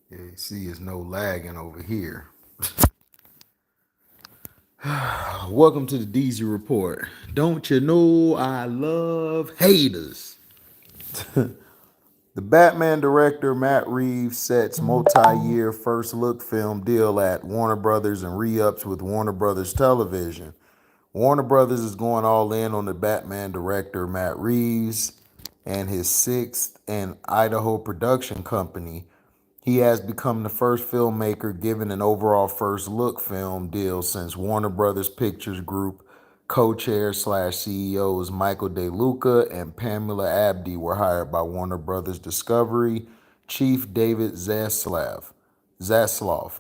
Yeah, you see, it's no lagging over here. Welcome to the DZ Report. Don't you know I love haters? The Batman director Matt Reeves sets multi-year first look film deal at Warner Brothers and re-ups with Warner Brothers Television. Warner Brothers is going all in on the Batman director Matt Reeves and his sixth and Idaho production company. He has become the first filmmaker given an overall first look film deal since Warner Brothers Pictures Group co-chair slash CEOs Michael DeLuca and Pamela Abdy were hired by Warner Brothers Discovery chief David Zaslav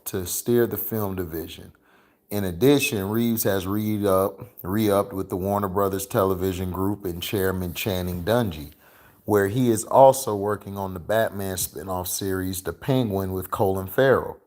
to steer the film division. In addition, Reeves has re-upped with the Warner Brothers Television Group and chairman Channing Dungey, where he is also working on the Batman spin-off series The Penguin with Colin Farrell.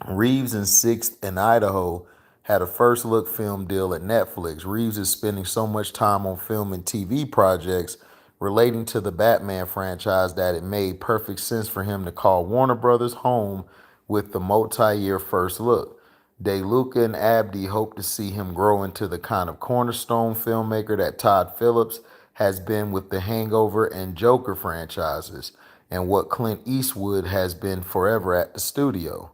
Reeves in Sixth and Idaho had a first look film deal at Netflix. Reeves is spending so much time on film and TV projects relating to the Batman franchise that it made perfect sense for him to call Warner Brothers home with the multi-year first look. DeLuca and Abdi hope to see him grow into the kind of cornerstone filmmaker that Todd Phillips has been with the Hangover and Joker franchises, and what Clint Eastwood has been forever at the studio.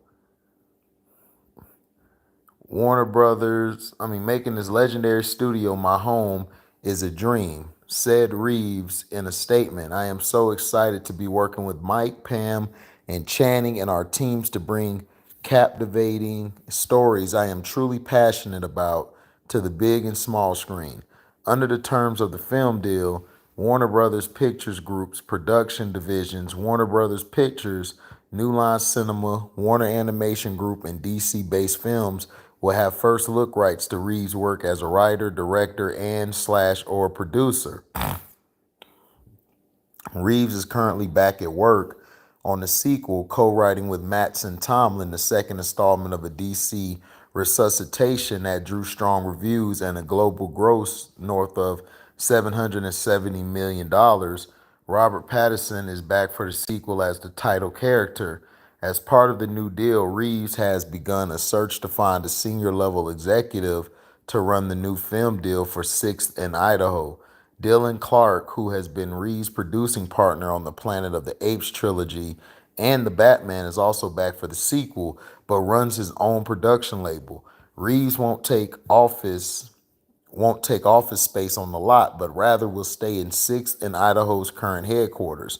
Making this legendary studio my home is a dream, said Reeves in a statement. I am so excited to be working with Mike, Pam, and Channing and our teams to bring captivating stories I am truly passionate about to the big and small screen. Under the terms of the film deal, Warner Brothers Pictures Group's production divisions, Warner Brothers Pictures, New Line Cinema, Warner Animation Group, and DC based films will have first look rights to Reeves' work as a writer, director, and slash or producer. Reeves is currently back at work on the sequel, co-writing with Mattson Tomlin, the second installment of a DC resuscitation that drew strong reviews and a global gross north of $770 million. Robert Pattinson is back for the sequel as the title character. As part of the new deal, Reeves has begun a search to find a senior level executive to run the new film deal for Sixth and Idaho. Dylan Clark, who has been Reeves' producing partner on the Planet of the Apes trilogy and The Batman, is also back for the sequel, but runs his own production label. Reeves won't take office space on the lot, but rather will stay in Sixth and Idaho's current headquarters.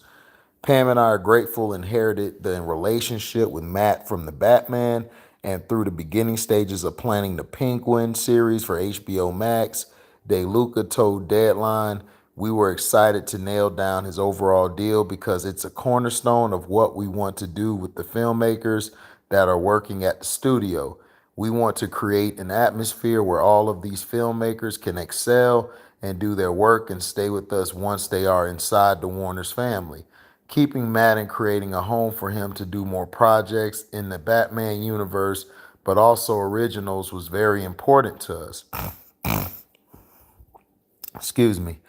Pam and I are grateful inherited the relationship with Matt from the Batman and through the beginning stages of planning the Penguin series for HBO Max. DeLuca told Deadline, we were excited to nail down his overall deal because it's a cornerstone of what we want to do with the filmmakers that are working at the studio. We want to create an atmosphere where all of these filmmakers can excel and do their work and stay with us once they are inside the Warner's family. Keeping Matt and creating a home for him to do more projects in the Batman universe, but also originals, was very important to us. Excuse me.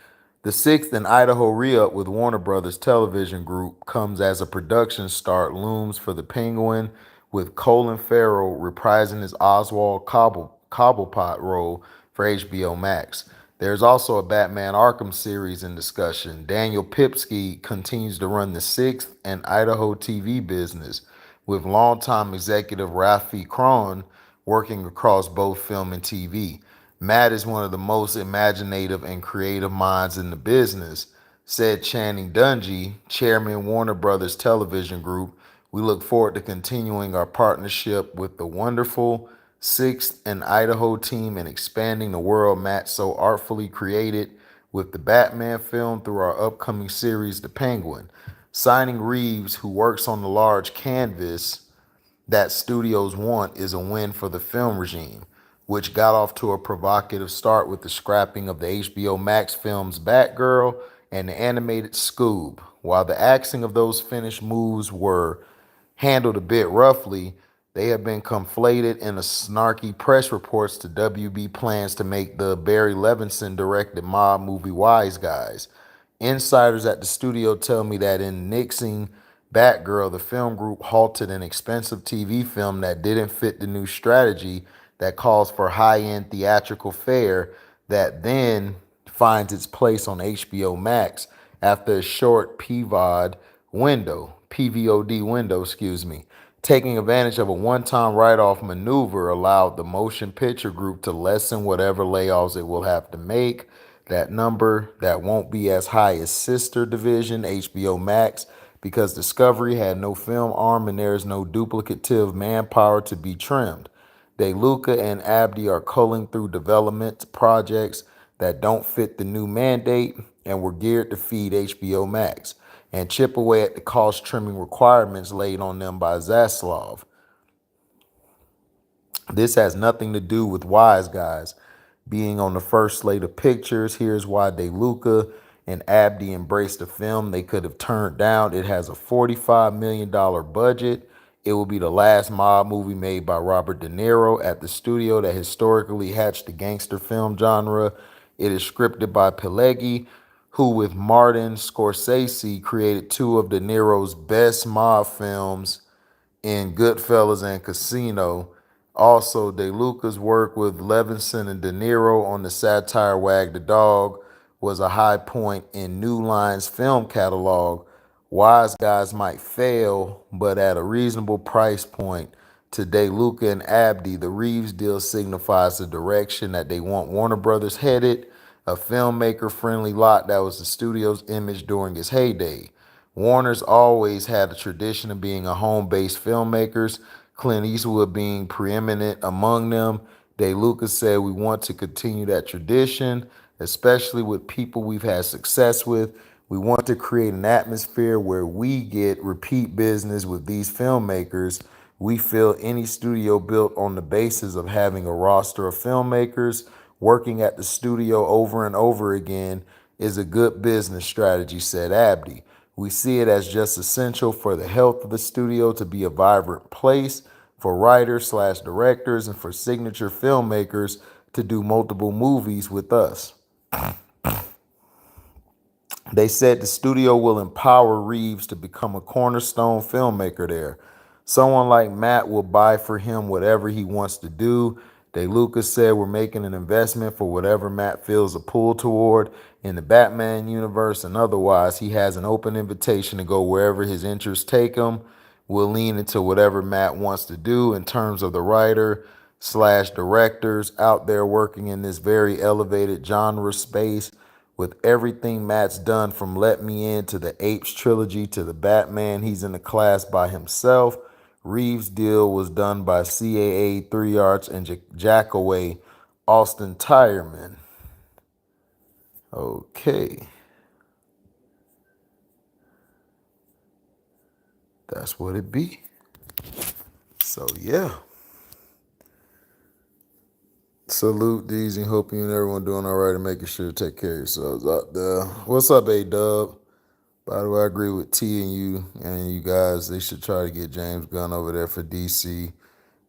The sixth and Idaho re-up with Warner Brothers Television Group comes as a production start looms for The Penguin, with Colin Farrell reprising his Oswald Cobblepot role for HBO Max. There's also a Batman Arkham series in discussion. Daniel Pipsky continues to run the sixth and Idaho TV business, with longtime executive Rafi Kron working across both film and TV. Matt is one of the most imaginative and creative minds in the business, said Channing Dungey, chairman Warner Brothers Television Group. We look forward to continuing our partnership with the wonderful Sixth and Idaho team and expanding the world Matt so artfully created with the Batman film through our upcoming series, The Penguin. Signing Reeves, who works on the large canvas that studios want, is a win for the film regime, which got off to a provocative start with the scrapping of the HBO Max films Batgirl and the animated Scoob. While the axing of those finished moves were handled a bit roughly, they have been conflated in a snarky press reports to WB plans to make the Barry Levinson directed mob movie Wise Guys. Insiders at the studio tell me that in nixing Batgirl, the film group halted an expensive TV film that didn't fit the new strategy that calls for high-end theatrical fare that then finds its place on HBO Max after a short PVOD window, excuse me. Taking advantage of a one-time write-off maneuver allowed the motion picture group to lessen whatever layoffs it will have to make. That number that won't be as high as sister division HBO Max because Discovery had no film arm and there is no duplicative manpower to be trimmed. DeLuca and Abdi are culling through development projects that don't fit the new mandate and were geared to feed HBO Max and chip away at the cost trimming requirements laid on them by Zaslav. This has nothing to do with Wise Guys being on the first slate of pictures. Here's why DeLuca and Abdi embraced the film they could have turned down. It has a $45 million budget. It will be the last mob movie made by Robert De Niro at the studio that historically hatched the gangster film genre. It is scripted by Pileggi, who with Martin Scorsese created two of De Niro's best mob films in Goodfellas and Casino. Also, DeLuca's work with Levinson and De Niro on the satire Wag the Dog was a high point in New Line's film catalog. Wise Guys might fail, but at a reasonable price point. To DeLuca and Abdi, the Reeves deal signifies the direction that they want Warner Brothers headed, a filmmaker-friendly lot that was the studio's image during its heyday. Warner's always had a tradition of being a home-based filmmakers, Clint Eastwood being preeminent among them. DeLuca said, "We want to continue that tradition, especially with people we've had success with. We want to create an atmosphere where we get repeat business with these filmmakers. We feel any studio built on the basis of having a roster of filmmakers working at the studio over and over again is a good business strategy," said Abdi. "We see it as just essential for the health of the studio to be a vibrant place for writers slash directors and for signature filmmakers to do multiple movies with us." They said the studio will empower Reeves to become a cornerstone filmmaker there. Someone like Matt will buy for him whatever he wants to do. DeLuca said, "We're making an investment for whatever Matt feels a pull toward in the Batman universe and otherwise. He has an open invitation to go wherever his interests take him. We'll lean into whatever Matt wants to do in terms of the writer slash directors out there working in this very elevated genre space. With everything Matt's done from Let Me In to the Apes trilogy to the Batman, he's in the class by himself. Reeves' deal was done by CAA 3 Arts and Jackaway Austin Tyerman." Okay. That's what it be. So, yeah. Salute, Deezy. Hope you and everyone doing all right and making sure to take care of yourselves out there. What's up, A-Dub? By the way, I agree with T and you guys. They should try to get James Gunn over there for DC.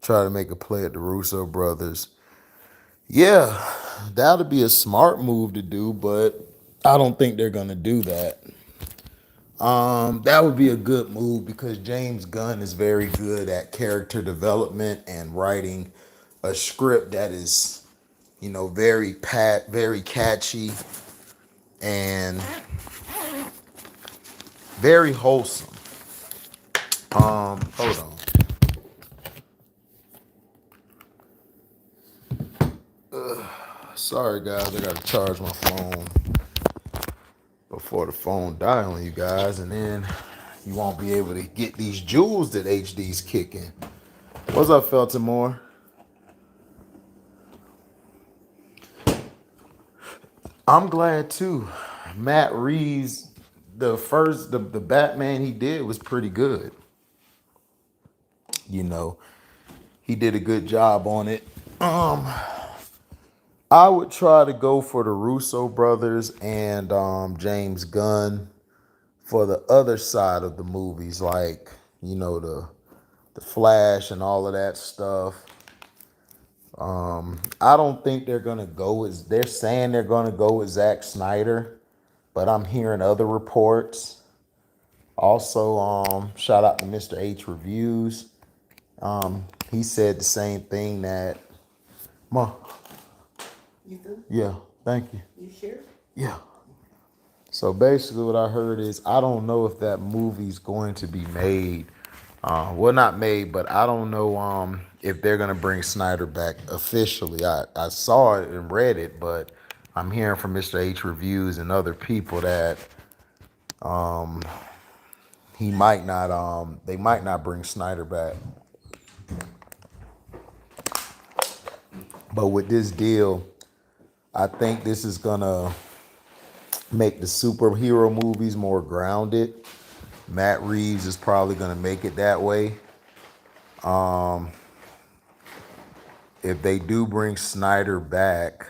Try to make a play at the Russo brothers. Yeah, that would be a smart move to do, but I don't think they're going to do that. That would be a good move because James Gunn is very good at character development and writing a script that is, very catchy and very wholesome. Hold on. Sorry guys, I gotta charge my phone before the phone die on you guys, and then you won't be able to get these jewels that HD's kicking. What's up, Feltimore? I'm glad too. Matt Reeves, the Batman he did was pretty good. He did a good job on it. I would try to go for the Russo brothers and James Gunn for the other side of the movies, like the Flash and all of that stuff. I don't think they're gonna go as they're saying they're gonna go with Zack Snyder, but I'm hearing other reports. Also, shout out to Mr. H Reviews. He said the same thing that Ma. You good? Yeah, thank you. You sure? Yeah. So basically what I heard is I don't know if that movie's going to be made. Well, not made, but I don't know if they're going to bring Snyder back officially. I saw it and read it, but I'm hearing from Mr. H Reviews and other people that he might not they might not bring Snyder back. But with this deal, I think this is going to make the superhero movies more grounded. Matt Reeves is probably going to make it that way. If they do bring Snyder back,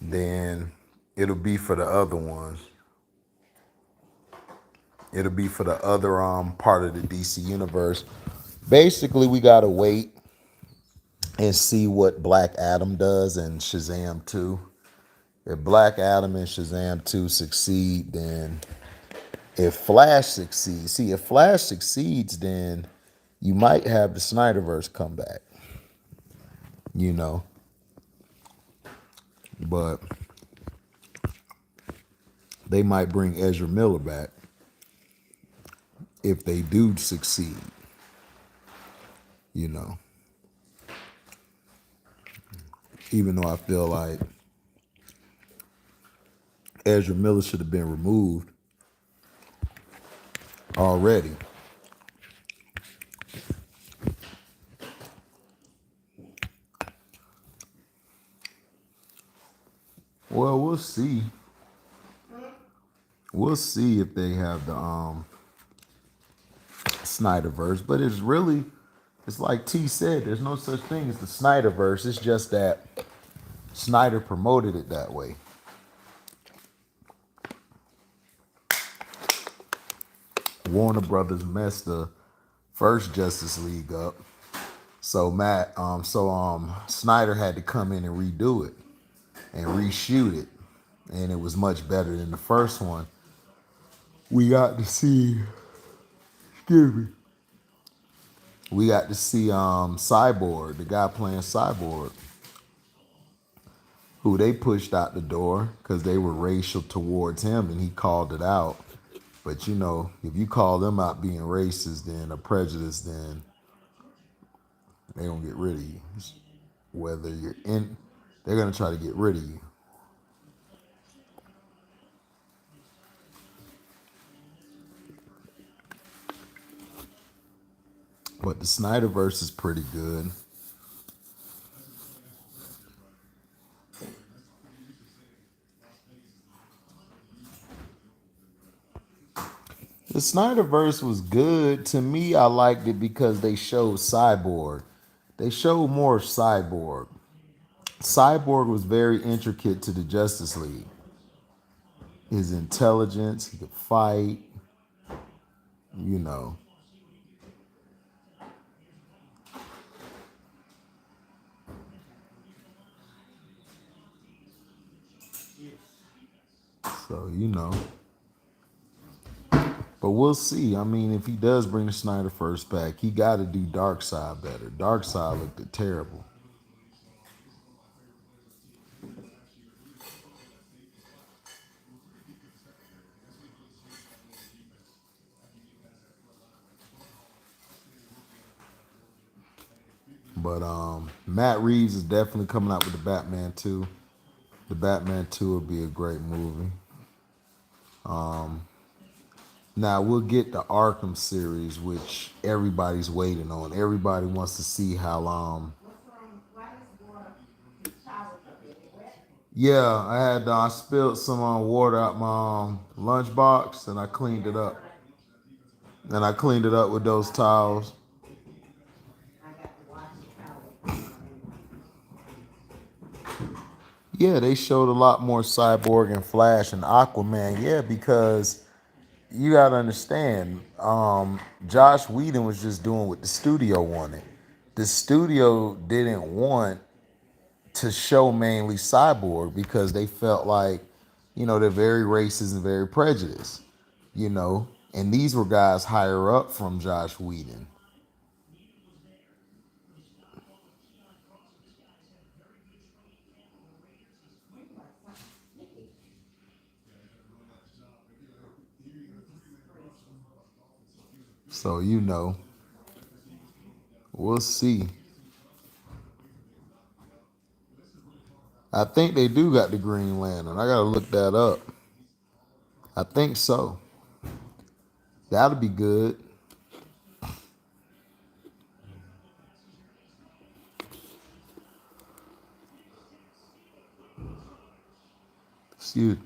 then it'll be for the other ones. It'll be for the other part of the DC universe. Basically, we gotta wait and see what Black Adam does and Shazam 2. If Black Adam and Shazam 2 succeed, then if Flash succeeds, if Flash succeeds, then you might have the Snyderverse come back. You know. But they might bring Ezra Miller back if they do succeed. You know. Even though I feel like Ezra Miller should have been removed already. Well, we'll see. We'll see if they have the Snyderverse. But it's like T said, there's no such thing as the Snyderverse. It's just that Snyder promoted it that way. Warner Brothers messed the first Justice League up. So Snyder had to come in and redo it and reshoot it. And it was much better than the first one. We got to see, excuse me. We got to see Cyborg, the guy playing Cyborg, who they pushed out the door because they were racial towards him and he called it out. But you know, if you call them out being racist then or prejudiced, then they gonna get rid of you. Whether you're in, they're gonna try to get rid of you. But the Snyderverse is pretty good. The Snyderverse was good. To me, I liked it because they showed Cyborg. They showed more Cyborg. Cyborg was very intricate to the Justice League. His intelligence, he could fight, you know. So, you know. But we'll see. I mean, if he does bring the Snyderverse back, he got to do Darkseid better. Darkseid looked terrible. But Matt Reeves is definitely coming out with the Batman 2. The Batman 2 will be a great movie. Now we'll get the Arkham series, which everybody's waiting on. Everybody wants to see how yeah, I spilled some water out my lunchbox and I cleaned it up. And I cleaned it up with those towels. Yeah, they showed a lot more Cyborg and Flash and Aquaman. Yeah, because you gotta understand, Josh Whedon was just doing what the studio wanted. The studio didn't want to show mainly Cyborg because they felt like, you know, they're very racist and very prejudiced. you know, and these were guys higher up from Josh Whedon. So, you know, we'll see. I think they do got the Green Lantern. I gotta look that up. I think so. That'll be good. Excuse me.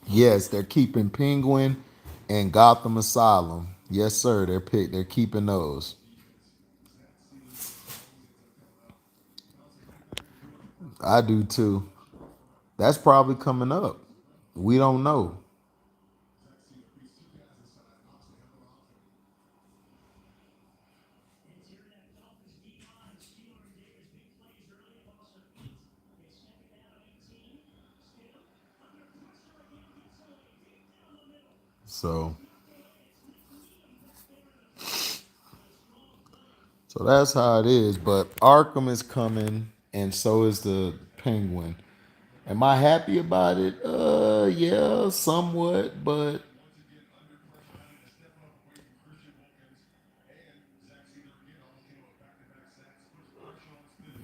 Yes, they're keeping Penguin and Gotham Asylum. Yes, sir. They're keeping those. I do too. That's probably coming up. We don't know. So so that's how it is. But Arkham is coming, and so is the Penguin. Am I happy about it? Yeah, somewhat, but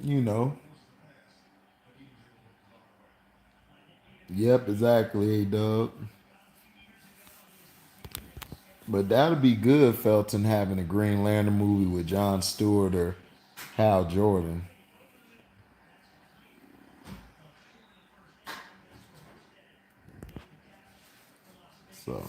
you know. Yep, exactly, Doug. But that'd be good, Felton, having a Green Lantern movie with Jon Stewart or Hal Jordan. So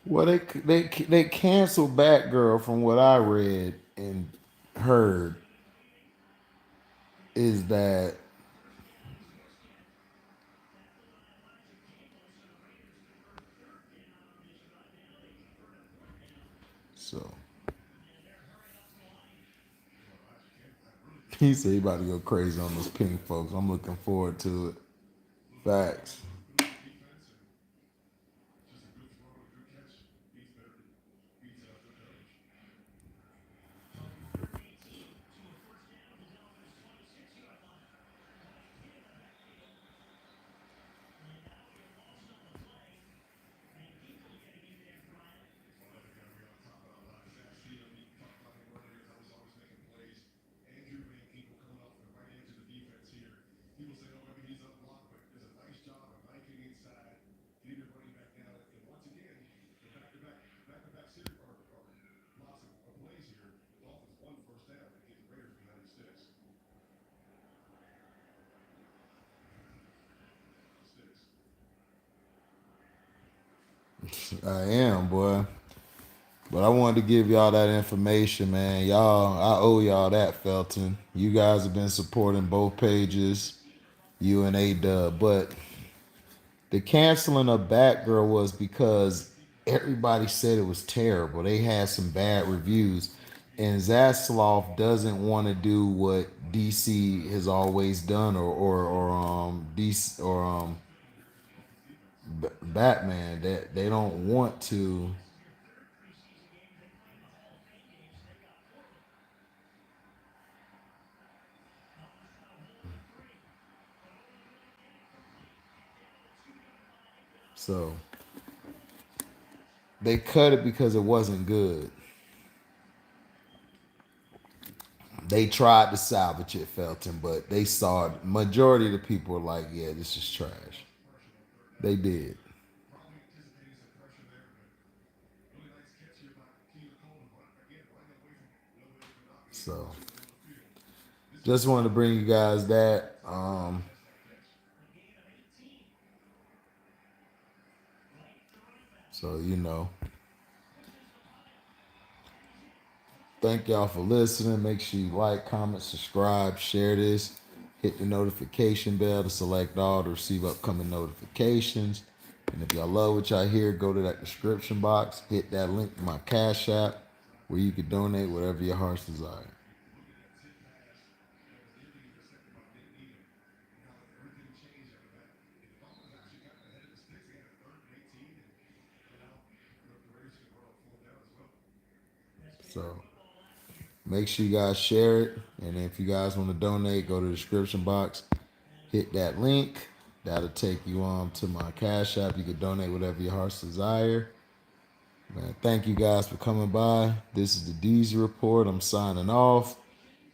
well, they canceled Batgirl from what I read and heard is that so he said he about to go crazy on those pink folks. I'm looking forward to it. Facts. I am, boy. But I wanted to give y'all that information, man. Y'all, I owe y'all that, Felton. You guys have been supporting both pages, you and A Dub. But the canceling of Batgirl was because everybody said it was terrible. They had some bad reviews. And Zaslav doesn't want to do what DC has always done or DC or Batman. That they don't want to. So they cut it because it wasn't good. They tried to salvage it, Felton, but they saw it. Majority of the people were like, "Yeah, this is trash." They did. So just wanted to bring you guys that. So you know. Thank y'all for listening. Make sure you like, comment, subscribe, share this. Hit the notification bell to select all to receive upcoming notifications. And if y'all love what y'all hear, go to that description box. Hit that link to my Cash App where you can donate whatever your heart's desire. So make sure you guys share it. And if you guys want to donate, go to the description box. Hit that link. That'll take you on to my Cash App. You can donate whatever your heart's desire. Man, thank you guys for coming by. This is the Deezy Report. I'm signing off.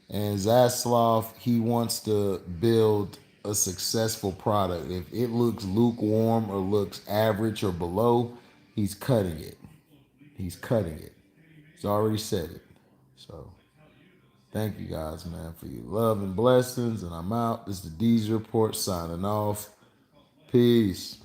And Zaslav, he wants to build a successful product. If it looks lukewarm or looks average or below, he's cutting it. He's cutting it. He's already said it. So thank you guys, man, for your love and blessings. And I'm out. This is the Deezy Report signing off. Peace.